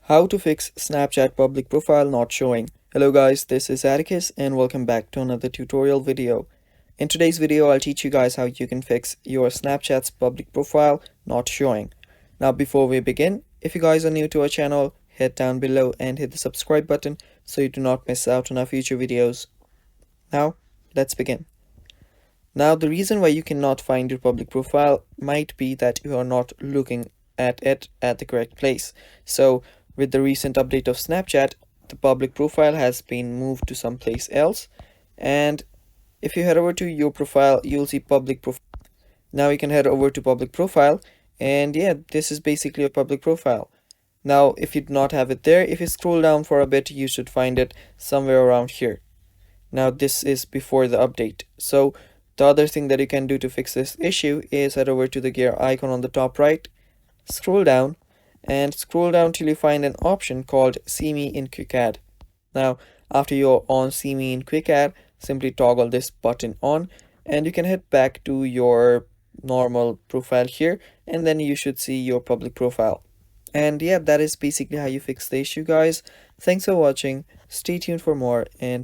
How to fix Snapchat public profile not showing. Hello guys, this is Atticus and welcome back to another tutorial video. In today's video, I'll teach you guys how you can fix your Snapchat's public profile not showing. Now before we begin, if you guys are new to our channel, head down below and hit the subscribe button so you do not miss out on our future videos. Now, let's begin. Now the reason why you cannot find your public profile might be that you are not looking at it at the correct place. So with the recent update of Snapchat, the public profile has been moved to someplace else. And if you head over to your profile, you'll see public profile. Now you can head over to public profile, and yeah, this is basically a public profile. Now if you do not have it there, if you scroll down for a bit, you should find it somewhere around here. Now this is before the update. So the other thing that you can do to fix this issue is head over to the gear icon on the top right, scroll down till you find an option called See Me in Quick Add. Now after you're on See Me in Quick Add, simply toggle this button on and you can head back to your normal profile here, and then you should see your public profile. And yeah, that is basically how you fix the issue, guys. Thanks for watching, stay tuned for more, and bye.